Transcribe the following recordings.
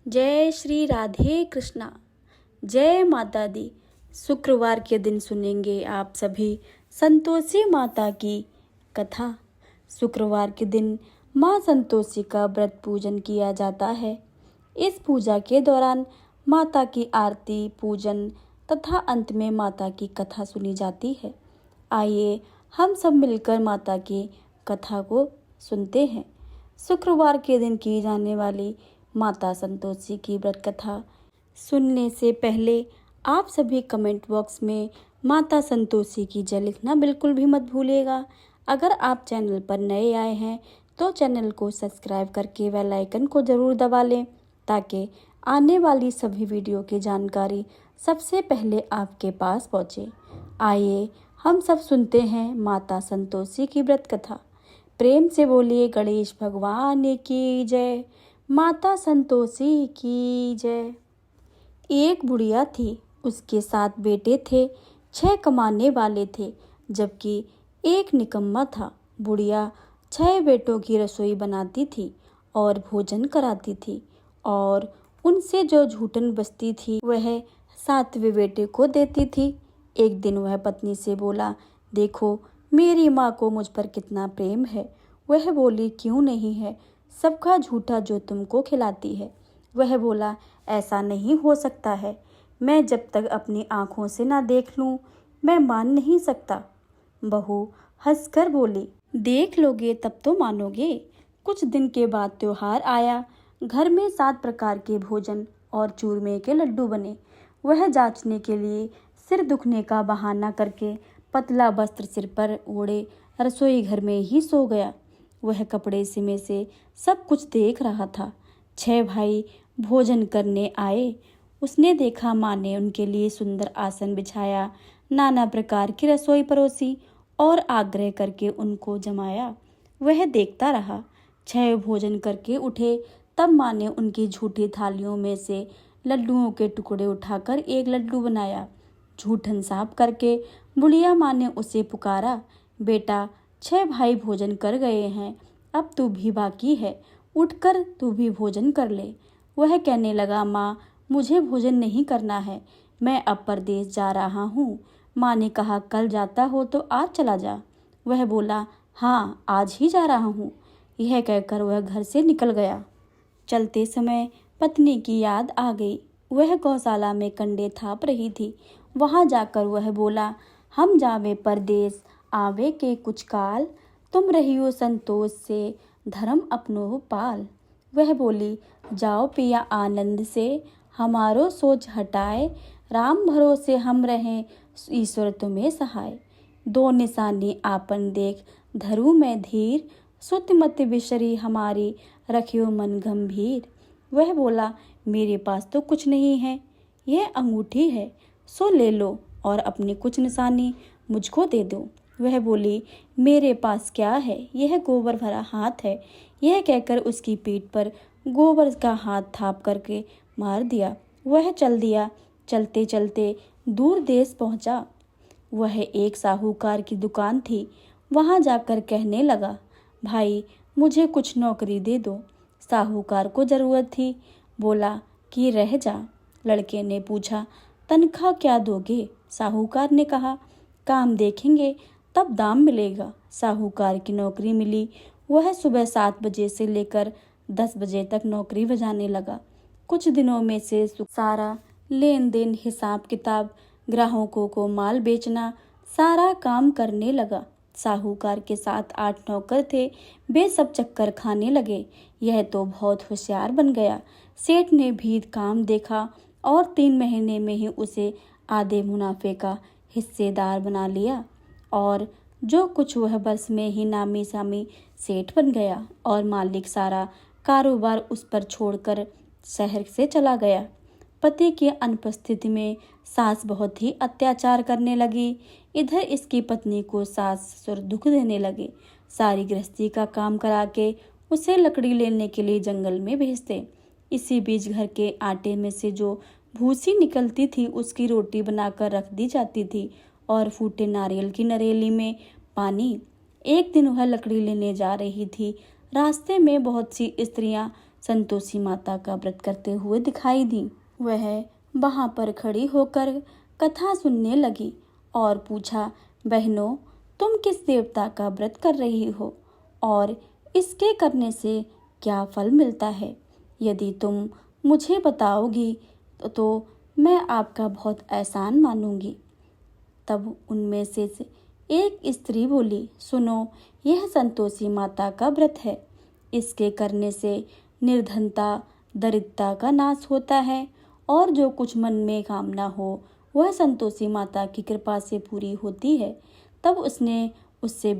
जय श्री राधे कृष्णा। जय माता दी। शुक्रवार के दिन सुनेंगे आप सभी संतोषी माता की कथा। शुक्रवार के दिन माँ संतोषी का व्रत पूजन किया जाता है। इस पूजा के दौरान माता की आरती, पूजन तथा अंत में माता की कथा सुनी जाती है। आइए हम सब मिलकर माता की कथा को सुनते हैं। शुक्रवार के दिन की जाने वाली माता संतोषी की व्रत कथा सुनने से पहले आप सभी कमेंट बॉक्स में माता संतोषी की जय लिखना बिल्कुल भी मत भूलिएगा। अगर आप चैनल पर नए आए हैं तो चैनल को सब्सक्राइब करके बेल आइकन को ज़रूर दबा लें ताकि आने वाली सभी वीडियो की जानकारी सबसे पहले आपके पास पहुँचे। आइए हम सब सुनते हैं माता संतोषी की व्रत कथा। प्रेम से बोलिए गणेश भगवान की जय, माता संतोषी की जय। एक बुढ़िया थी, उसके 7 बेटे थे। 6 कमाने वाले थे जबकि एक निकम्मा था। बुढ़िया 6 बेटों की रसोई बनाती थी और भोजन कराती थी और उनसे जो झूठन बचती थी वह 7वें बेटे को देती थी। एक दिन वह पत्नी से बोला, देखो मेरी माँ को मुझ पर कितना प्रेम है। वह बोली, क्यों नहीं है, सबका झूठा जो तुमको खिलाती है। वह बोला, ऐसा नहीं हो सकता है, मैं जब तक अपनी आँखों से ना देख लूँ मैं मान नहीं सकता। बहू हंसकर बोली, देख लोगे तब तो मानोगे। कुछ दिन के बाद त्योहार आया। घर में 7 प्रकार के भोजन और चूरमे के लड्डू बने। वह जांचने के लिए सिर दुखने का बहाना करके पतला वस्त्र सिर पर ओढ़े रसोई घर में ही सो गया। वह कपड़े सिमे से सब कुछ देख रहा था। 6 भाई भोजन करने आए। उसने देखा माँ ने उनके लिए सुंदर आसन बिछाया, नाना प्रकार की रसोई परोसी और आग्रह करके उनको जमाया। वह देखता रहा। 6 भोजन करके उठे तब माँ ने उनकी झूठी थालियों में से लड्डुओं के टुकड़े उठाकर एक लड्डू बनाया। झूठन साफ करके बुढ़िया माँ ने उसे पुकारा, बेटा 6 भाई भोजन कर गए हैं, अब तू भी बाकी है, उठकर तू भी भोजन कर ले। वह कहने लगा, माँ मुझे भोजन नहीं करना है, मैं अब परदेश जा रहा हूँ। माँ ने कहा, कल जाता हो तो आज चला जा। वह बोला, हाँ आज ही जा रहा हूँ। यह कहकर वह घर से निकल गया। चलते समय पत्नी की याद आ गई। वह गौशाला में कंडे थाप रही थी। वहां जाकर वह बोला, हम जावे परदेश आवे के कुछ काल, तुम रहियो संतोष से धर्म अपनो पाल। वह बोली, जाओ पिया आनंद से, हमारो सोच हटाए, राम भरोसे हम रहें, ईश्वर तुम्हें सहाय। 2 निशानी आपन देख धरू में धीर, सुत मत बिसरी हमारी, रखियो मन गंभीर। वह बोला, मेरे पास तो कुछ नहीं है, यह अंगूठी है, सो ले लो और अपनी कुछ निशानी मुझको दे दो। वह बोली, मेरे पास क्या है, यह गोबर भरा हाथ है। यह कहकर उसकी पीठ पर गोबर का हाथ थाप करके मार दिया। वह चल दिया। चलते चलते दूर देश पहुंचा। वह एक साहूकार की दुकान थी। वहां जाकर कहने लगा, भाई मुझे कुछ नौकरी दे दो। साहूकार को जरूरत थी। बोला कि रह जा। लड़के ने पूछा, तनख्वाह क्या दोगे? साहूकार ने कहा, काम देखेंगे तब दाम मिलेगा। साहूकार की नौकरी मिली। वह सुबह 7 बजे से लेकर 10 बजे तक नौकरी बजाने लगा। कुछ दिनों में से सारा लेन देन, हिसाब किताब, ग्राहकों को माल बेचना, सारा काम करने लगा। साहूकार के 7-8 नौकर थे। वे सब चक्कर खाने लगे। यह तो बहुत होशियार बन गया। सेठ ने भी काम देखा और 3 महीने में ही उसे आधे मुनाफे का हिस्सेदार बना लिया और जो कुछ वह बस में ही नामी सामी सेठ बन गया और मालिक सारा कारोबार उस पर छोड़कर शहर से चला गया। पति की अनुपस्थिति में सास बहुत ही अत्याचार करने लगी। इधर इसकी पत्नी को सास ससुर दुख देने लगे। सारी गृहस्थी का काम करा के उसे लकड़ी लेने के लिए जंगल में भेजते। इसी बीच घर के आटे में से जो भूसी निकलती थी उसकी रोटी बनाकर रख दी जाती थी और फूटे नारियल की नरेली में पानी। एक दिन वह लकड़ी लेने जा रही थी। रास्ते में बहुत सी स्त्रियां संतोषी माता का व्रत करते हुए दिखाई दी। वह वहां पर खड़ी होकर कथा सुनने लगी और पूछा, बहनों, तुम किस देवता का व्रत कर रही हो और इसके करने से क्या फल मिलता है? यदि तुम मुझे बताओगी तो मैं आपका बहुत एहसान मानूंगी। तब उनमें से एक स्त्री बोली, सुनो, यह संतोषी माता का व्रत है। इसके करने से निर्धनता, दरिद्रता का नाश होता है और जो कुछ मन में कामना हो वह संतोषी माता की कृपा से पूरी होती है। तब उसने उससे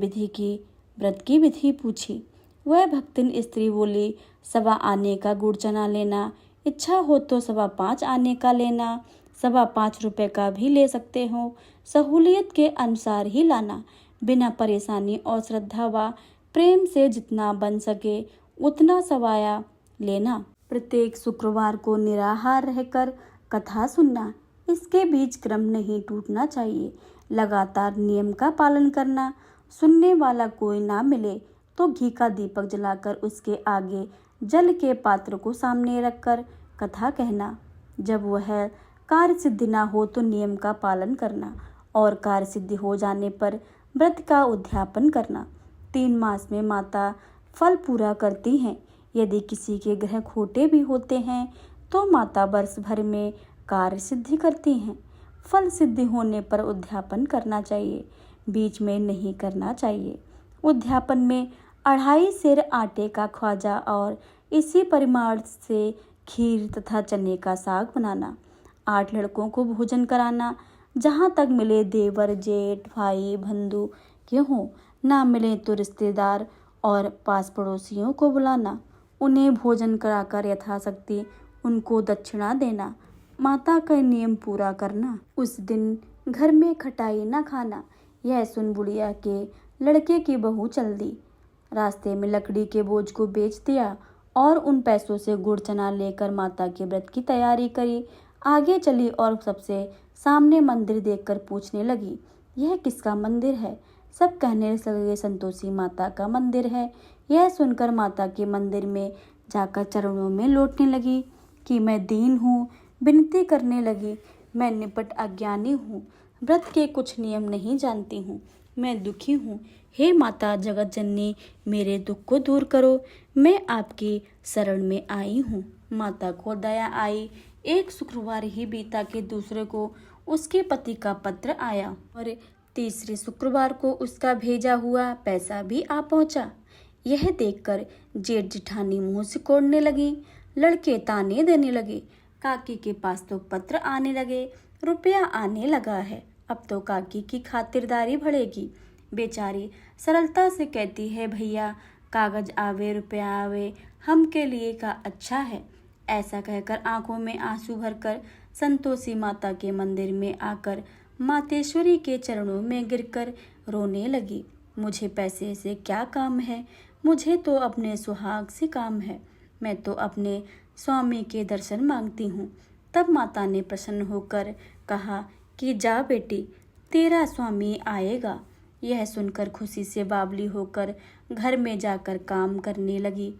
व्रत की विधि पूछी। वह भक्तिन स्त्री बोली, 1.25 आने का गुड़ चना लेना, इच्छा हो तो 5.25 आने का लेना, 5.25 रुपए का भी ले सकते हो, सहूलियत के अनुसार ही लाना, बिना परेशानी और श्रद्धा व प्रेम से जितना बन सके उतना सवाया लेना। प्रत्येक शुक्रवार को निराहार रहकर कथा सुनना। इसके बीच क्रम नहीं टूटना चाहिए। लगातार नियम का पालन करना। सुनने वाला कोई ना मिले तो घी का दीपक जलाकर उसके आगे जल के पात्र को सामने रखकर कथा कहना। जब वह कार्य सिद्धि ना हो तो नियम का पालन करना और कार्य सिद्धि हो जाने पर व्रत का उद्यापन करना। 3 मास में माता फल पूरा करती हैं। यदि किसी के ग्रह खोटे भी होते हैं तो माता वर्ष भर में कार्य सिद्धि करती हैं। फल सिद्धि होने पर उद्यापन करना चाहिए, बीच में नहीं करना चाहिए। उद्यापन में 2.5 सेर आटे का ख्वाजा और इसी परिमाण से खीर तथा चने का साग बनाना। 8 लड़कों को भोजन कराना। जहाँ तक मिले देवर, जेठ, भाई, बंधु के हों, ना मिले तो रिश्तेदार और पास पड़ोसियों को बुलाना। उन्हें भोजन कराकर यथाशक्ति उनको दक्षिणा देना। माता का नियम पूरा करना। उस दिन घर में खटाई न खाना। यह सुन बुढ़िया के लड़के की बहू चल दी। रास्ते में लकड़ी के बोझ को बेच दिया और उन पैसों से गुड़ चना लेकर माता के व्रत की तैयारी करी। आगे चली और सबसे सामने मंदिर देखकर पूछने लगी, यह किसका मंदिर है? सब कहने लगे, संतोषी माता का मंदिर है। यह सुनकर माता के मंदिर में जाकर चरणों में लौटने लगी कि मैं दीन हूँ। विनती करने लगी, मैं निपट अज्ञानी हूँ, व्रत के कुछ नियम नहीं जानती हूँ, मैं दुखी हूँ। हे माता जगत जननी, मेरे दुख को दूर करो, मैं आपकी शरण में आई हूँ। माता को दया आई। एक शुक्रवार ही बीता के दूसरे को उसके पति का पत्र आया और तीसरे शुक्रवार को उसका भेजा हुआ पैसा भी आ पहुंचा। यह देखकर जेठ जिठानी मुंह सिकोड़ने लगी। लड़के ताने देने लगे। काकी के पास तो पत्र आने लगे, रुपया आने लगा है, अब तो काकी की खातिरदारी बढ़ेगी। बेचारी सरलता से कहती है, भैया कागज आवे रुपया आवे, हम के लिए का अच्छा है। ऐसा कहकर आंखों में आंसू भरकर संतोषी माता के मंदिर में आकर मातेश्वरी के चरणों में गिरकर रोने लगी। मुझे पैसे से क्या काम है, मुझे तो अपने सुहाग से काम है, मैं तो अपने स्वामी के दर्शन मांगती हूँ। तब माता ने प्रसन्न होकर कहा कि जा बेटी, तेरा स्वामी आएगा। यह सुनकर खुशी से बावली होकर घर में जाकर काम करने लगी।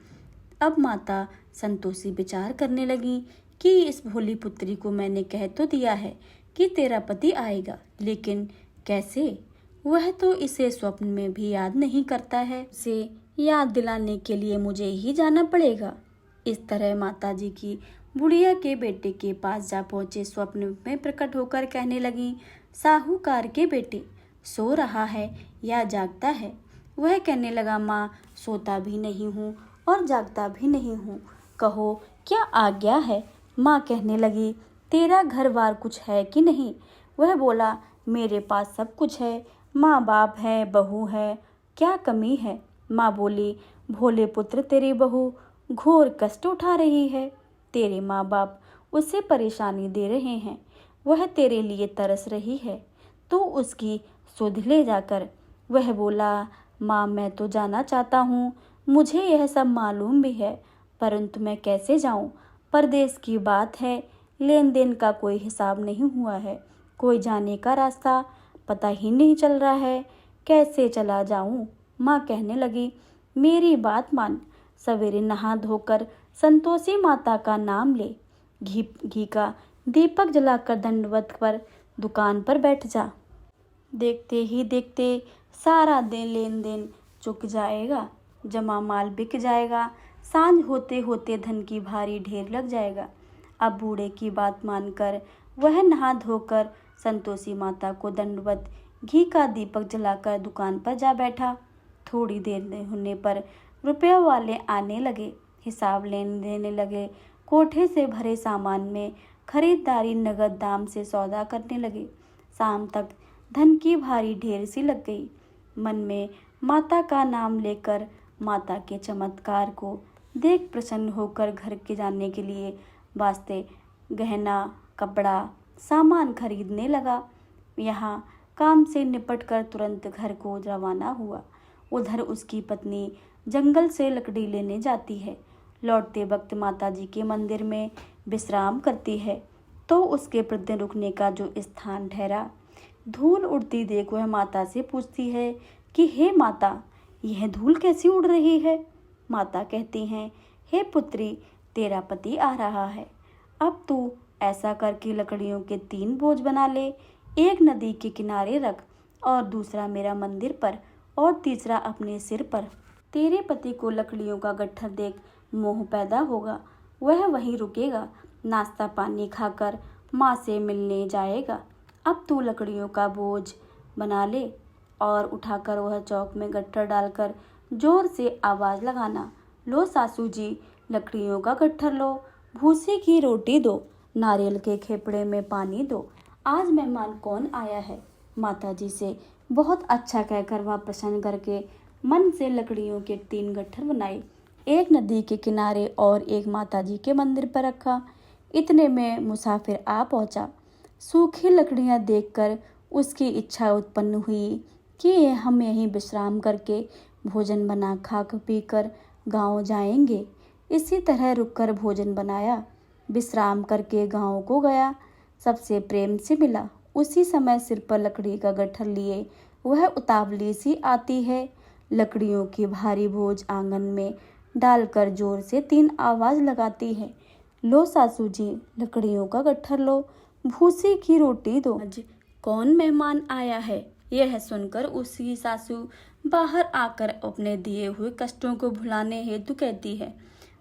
अब माता संतोषी विचार करने लगी कि इस भोली पुत्री को मैंने कह तो दिया है कि तेरा पति आएगा, लेकिन कैसे? वह तो इसे स्वप्न में भी याद नहीं करता है। उसे याद दिलाने के लिए मुझे ही जाना पड़ेगा। इस तरह माताजी की बुढ़िया के बेटे के पास जा पहुंचे। स्वप्न में प्रकट होकर कहने लगी, साहूकार के बेटे सो रहा है या जागता है? वह कहने लगा, माँ सोता भी नहीं हूँ और जागता भी नहीं हूँ, कहो क्या आज्ञा है? माँ कहने लगी, तेरा घर बार कुछ है कि नहीं? वह बोला, मेरे पास सब कुछ है, माँ बाप है, बहू है, क्या कमी है? माँ बोली, भोले पुत्र तेरी बहू घोर कष्ट उठा रही है, तेरे माँ बाप उसे परेशानी दे रहे हैं, वह तेरे लिए तरस रही है, तो उसकी सुध ले जाकर। वह बोला, माँ मैं तो जाना चाहता हूँ, मुझे यह सब मालूम भी है, परंतु मैं कैसे जाऊँ? परदेश की बात है, लेन देन का कोई हिसाब नहीं हुआ है, कोई जाने का रास्ता पता ही नहीं चल रहा है, कैसे चला जाऊँ? माँ कहने लगी, मेरी बात मान, सवेरे नहा धोकर संतोषी माता का नाम ले, घी घी का दीपक जलाकर दंडवत पर दुकान पर बैठ जा। देखते ही देखते सारा दिन लेन देन चुक जाएगा, जमा माल बिक जाएगा, सांझ होते होते धन की भारी ढेर लग जाएगा। अब बूढ़े की बात मानकर वह नहा धोकर संतोषी माता को दंडवत घी का दीपक जलाकर दुकान पर जा बैठा। थोड़ी देर होने पर रुपयों वाले आने लगे, हिसाब लेने लगे। कोठे से भरे सामान में खरीदारी नगद दाम से सौदा करने लगे। शाम तक धन की भारी ढेर सी लग गई। मन में माता का नाम लेकर माता के चमत्कार को देख प्रसन्न होकर घर के जाने के लिए वास्ते गहना कपड़ा सामान खरीदने लगा। यहाँ काम से निपटकर तुरंत घर को रवाना हुआ। उधर उसकी पत्नी जंगल से लकड़ी लेने जाती है। लौटते वक्त माता जी के मंदिर में विश्राम करती है तो उसके प्रतिदिन रुकने का जो स्थान ठहरा, धूल उड़ती देख वह माता से पूछती है कि हे माता, यह धूल कैसी उड़ रही है। माता कहती हैं, हे पुत्री, तेरा पति आ रहा है। अब तू ऐसा करके लकड़ियों के 3 बोझ बना ले, एक नदी के किनारे रख और दूसरा मेरा मंदिर पर और तीसरा अपने सिर पर। तेरे पति को लकड़ियों का गट्ठर देख मोह पैदा होगा, वह वहीं रुकेगा, नाश्ता पानी खाकर माँ से मिलने जाएगा। अब तू लकड़ियों का बोझ बना ले और उठाकर वह चौक में गट्ठर डालकर जोर से आवाज़ लगाना, लो सासू जी, लकड़ियों का गट्ठर लो, भूसी की रोटी दो, नारियल के खेपड़े में पानी दो, आज मेहमान कौन आया है। माता जी से बहुत अच्छा कहकर वह प्रसन्न करके मन से लकड़ियों के 3 गट्ठर बनाए, एक नदी के किनारे और एक माता जी के मंदिर पर रखा। इतने में मुसाफिर आ पहुंचा। सूखी लकड़ियां देखकर उसकी इच्छा उत्पन्न हुई कि हम यहीं विश्राम करके भोजन बना खा पी कर गाँव जाएंगे। इसी तरह रुककर भोजन बनाया, विश्राम करके गाँव को गया, सबसे प्रेम से मिला। उसी समय सिर पर लकड़ी का गट्ठर लिए वह उतावली सी आती है। लकड़ियों की भारी बोझ आंगन में डालकर जोर से 3 आवाज़ लगाती है, लो सासू जी, लकड़ियों का गट्ठर लो, भूसी की रोटी दो, आज कौन मेहमान आया है। यह सुनकर उसकी सासू बाहर आकर अपने दिए हुए कष्टों को भुलाने हेतु कहती है,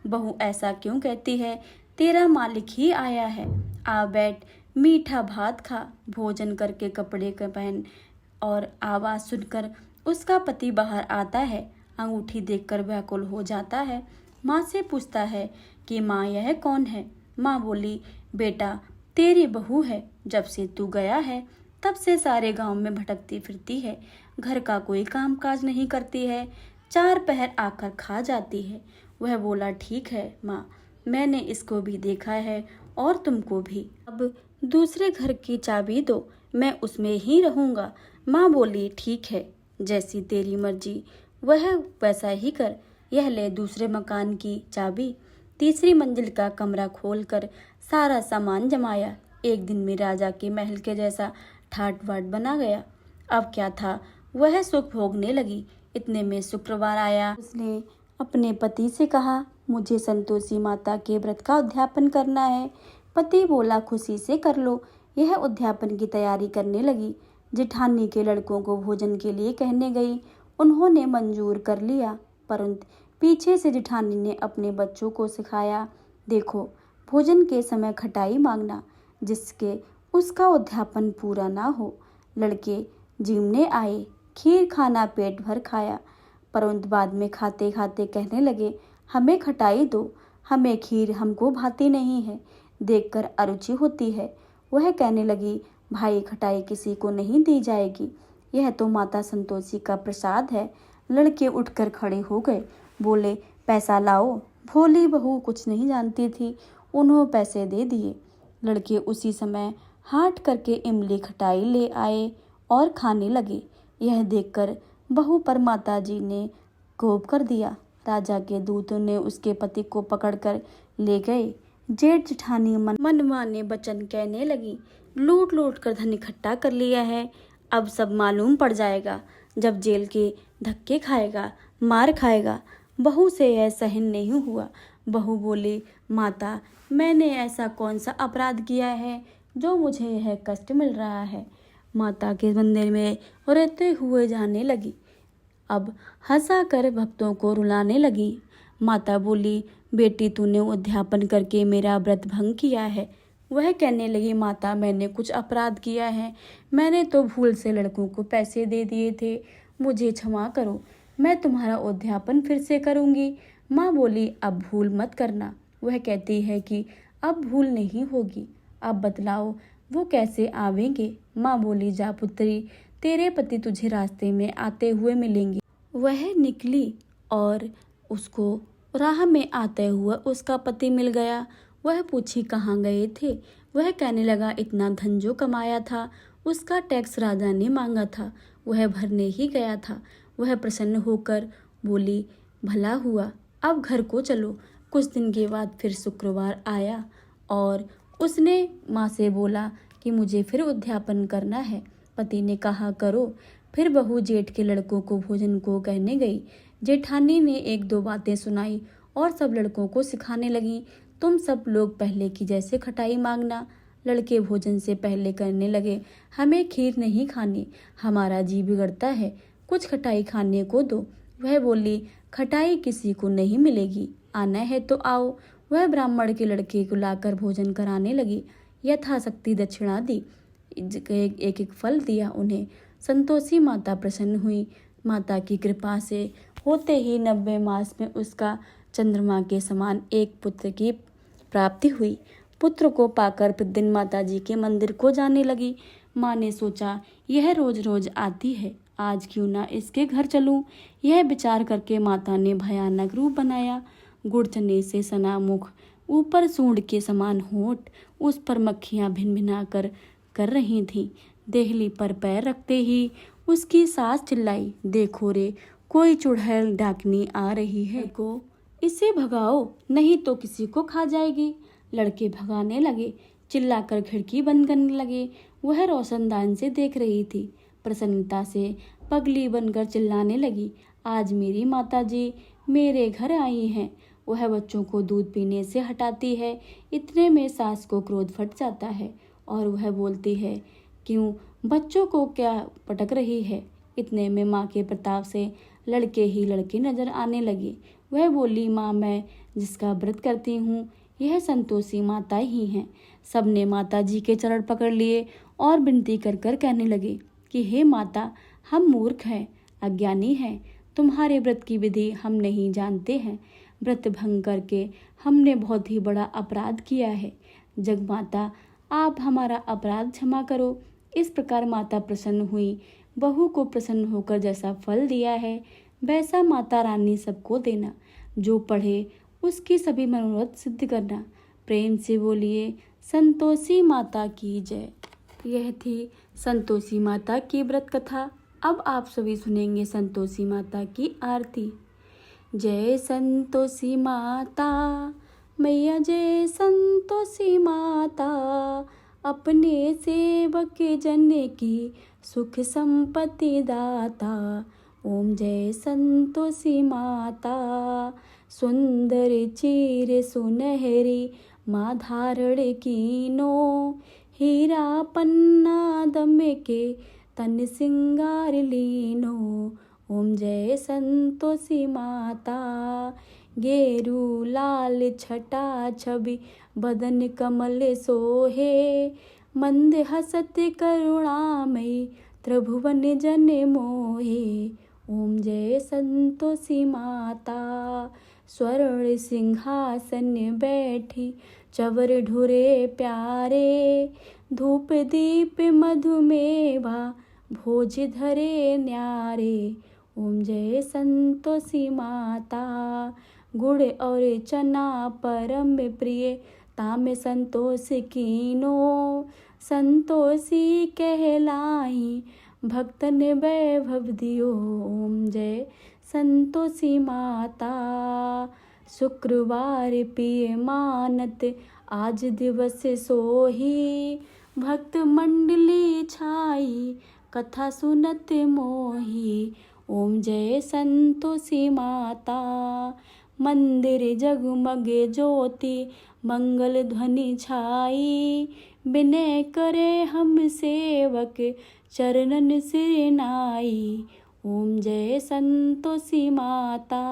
बहू ऐसा क्यों कहती है, तेरा मालिक ही आया है, आ बैठ, मीठा भात खा। भोजन करके कपड़े का पहन और आवाज़ सुनकर उसका पति बाहर आता है। अंगूठी देखकर व्याकुल हो जाता है। माँ से पूछता है कि माँ यह कौन है। माँ बोली, बेटा तेरी बहू है, जब से तू गया है तब से सारे गांव में भटकती फिरती है, घर का कोई काम काज नहीं करती है, 4 पहर आकर खा जाती है। वह बोला, ठीक है माँ, मैंने इसको भी देखा है और तुमको भी। अब दूसरे घर की चाबी दो, मैं उसमें ही रहूँगा। माँ बोली, ठीक है, जैसी तेरी मर्जी, वह वैसा ही कर। यह ले दूसरे मकान की चाबी। तीसरी मंजिल का कमरा खोलकर सारा सामान जमाया। एक दिन में राजा के महल के जैसा ठाट बाट बना गया। अब क्या था, वह सुख भोगने लगी। इतने में शुक्रवार आया। उसने अपने पति से कहा, मुझे संतोषी माता के व्रत का उद्यापन करना है। पति बोला, खुशी से कर लो। यह उद्यापन की तैयारी करने लगी। जेठानी के लड़कों को भोजन के लिए कहने गई। उन्होंने मंजूर कर लिया, परंतु पीछे से जेठानी ने अपने बच्चों को सिखाया, देखो भोजन के समय खटाई मांगना, जिसके उसका उद्यापन पूरा ना हो। लड़के जीमने आए, खीर खाना पेट भर खाया, परंतु बाद में खाते खाते कहने लगे, हमें खटाई दो, हमें खीर हमको भाती नहीं है, देखकर अरुचि होती है। वह कहने लगी, भाई खटाई किसी को नहीं दी जाएगी, यह तो माता संतोषी का प्रसाद है। लड़के उठकर खड़े हो गए, बोले, पैसा लाओ। भोली बहू कुछ नहीं जानती थी, उन्होंने पैसे दे दिए। लड़के उसी समय हाट करके इमली खटाई ले आए और खाने लगे। यह देखकर बहू पर माता जी ने कोप कर दिया। राजा के दूतों ने उसके पति को पकड़कर ले गए। जेठ जेठानी मनमाने वचन कहने लगी, लूट लूट कर धन इकट्ठा कर लिया है, अब सब मालूम पड़ जाएगा, जब जेल के धक्के खाएगा, मार खाएगा। बहू से यह सहन नहीं हुआ। बहू बोली, माता मैंने ऐसा कौन सा अपराध किया है जो मुझे यह कष्ट मिल रहा है। माता के मंदिर में रोते हुए जाने लगी, अब हंसा कर भक्तों को रुलाने लगी। माता बोली, बेटी तूने उद्यापन करके मेरा व्रत भंग किया है। वह कहने लगी, माता मैंने कुछ अपराध किया है, मैंने तो भूल से लड़कों को पैसे दे दिए थे, मुझे क्षमा करो, मैं तुम्हारा उद्यापन फिर से करूँगी। माँ बोली, अब भूल मत करना। वह कहती है कि अब भूल नहीं होगी, अब बतलाओ वो कैसे आवेंगे। माँ बोली, जा पुत्री, तेरे पति तुझे रास्ते में आते हुए मिलेंगे। वह निकली और उसको राह में आते हुए उसका पति मिल गया। वह पूछी, कहाँ गए थे। वह कहने लगा, इतना धन जो कमाया था उसका टैक्स राजा ने मांगा था, वह भरने ही गया था। वह प्रसन्न होकर बोली, भला हुआ, अब घर को चलो। कुछ दिन के बाद फिर शुक्रवार आया और उसने माँ से बोला कि मुझे फिर उद्यापन करना है। पति ने कहा, करो। फिर बहू जेठ के लड़कों को भोजन को कहने गई। जेठानी ने एक दो बातें सुनाई और सब लड़कों को सिखाने लगी, तुम सब लोग पहले की जैसे खटाई मांगना। लड़के भोजन से पहले करने लगे, हमें खीर नहीं खानी, हमारा जी बिगड़ता है, कुछ खटाई खाने को दो। वह बोली, खटाई किसी को नहीं मिलेगी, आना है तो आओ। वह ब्राह्मण के लड़के को लाकर भोजन कराने लगी, यथाशक्ति दक्षिणा दी, एक एक फल दिया उन्हें। संतोषी माता प्रसन्न हुई। माता की कृपा से होते ही 90 मास में उसका चंद्रमा के समान एक पुत्र की प्राप्ति हुई। पुत्र को पाकर प्रतिदिन माता जी के मंदिर को जाने लगी। माँ ने सोचा, यह रोज रोज आती है, आज क्यों ना इसके घर चलूं। यह विचार करके माता ने भयानक रूप बनाया। गुड़ चने से सना मुख, ऊपर सूंड के समान होंठ, उस पर मक्खियां भिन भिना कर रही थीं। देहली पर पैर रखते ही उसकी सास चिल्लाई, देखो रे, कोई चुड़ैल डाकनी आ रही है, को इसे भगाओ नहीं तो किसी को खा जाएगी। लड़के भगाने लगे, चिल्लाकर खिड़की बंद करने लगे। वह रोशनदान से देख रही थी, प्रसन्नता से पगली बनकर चिल्लाने लगी, आज मेरी माताजी मेरे घर आई हैं। वह बच्चों को दूध पीने से हटाती है। इतने में सास को क्रोध फट जाता है और वह बोलती है, क्यों बच्चों को क्या पटक रही है। इतने में माँ के प्रताप से लड़के ही लड़के नजर आने लगे। वह बोली, माँ मैं जिसका व्रत करती हूँ यह संतोषी माता ही हैं। सबने माता जी के चरण पकड़ लिए और विनती कर कर कहने लगे कि हे माता, हम मूर्ख हैं, अज्ञानी हैं, तुम्हारे व्रत की विधि हम नहीं जानते हैं। व्रत भंग करके हमने बहुत ही बड़ा अपराध किया है। जग माता, आप हमारा अपराध क्षमा करो। इस प्रकार माता प्रसन्न हुई। बहू को प्रसन्न होकर जैसा फल दिया है वैसा माता रानी सबको देना। जो पढ़े उसकी सभी मनोरथ सिद्ध करना। प्रेम से बोलिए, संतोषी माता की जय। यह थी संतोषी माता की व्रत कथा। अब आप सभी सुनेंगे संतोषी माता की आरती। जय संतोषी माता मैया, जय संतोषी माता, अपने सेवक जन की सुख संपत्ति दाता। ओम जय संतोषी माता, सुंदर चीर सुनहरी माँ धारण कीनो, हीरा पन्ना दम के तन सिंगार लीनो। ओम जय संतोषी माता, गेरू लाल छटा छवि बदन कमल सोहे, मंद हसत करुणामयी त्रिभुवन जन मोहे। ओम जय संतोषी माता, स्वर्ण सिंहासन बैठी चवर ढुरे प्यारे, धूप दीप मधुमेवा भोज धरे न्यारे। ओम जय संतोषी माता, गुड़ और चना परम प्रिय ताम संतोष कीनो, संतोषी कहलाई भक्तन वैभव दियो। ओम जय संतोषी माता, शुक्रवार पिय मानत आज दिवस सोही, भक्त मंडली छाई कथा सुनत मोही। ओम जय संतोषी माता, मंदिर जगमगे ज्योति मंगल ध्वनि छाई। विनय करे हम सेवक चरणन सिर नाई। ओम जय संतोषी माता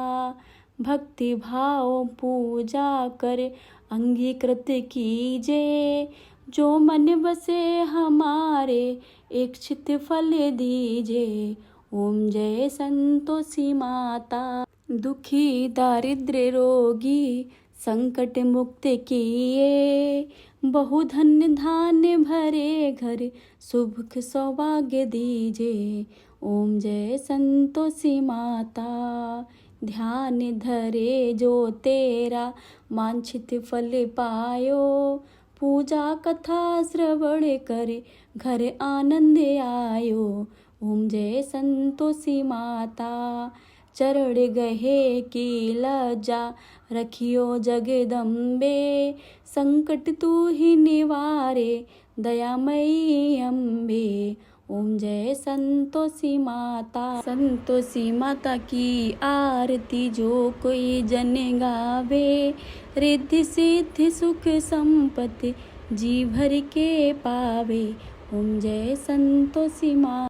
भक्ति भाव पूजा कर अंगीकृत कीजे। जो मन बसे हमारे इच्छित फल दीजे। ओम जय संतोषी माता। दुखी दारिद्र्य रोगी संकट मुक्त किए। बहु धन्य धान्य भरे घर सुख सौभाग्य दीजे। ओम जय संतोषी माता। ध्यान धरे जो तेरा वांछित फल पायो। पूजा कथा श्रवण करे घर आनंद आयो। ओम जय संतोषी माता। चरण गहे की लज्जा रखियो जगदम्बे। संकट तू ही निवारे दयामयी अम्बे। ओम जय संतोषी माता। संतोषी माता की आरती जो कोई जन गावे। रिद्धि सिद्धि सुख संपत्ति जी भर के पावे। ओम जय संतोषी माता।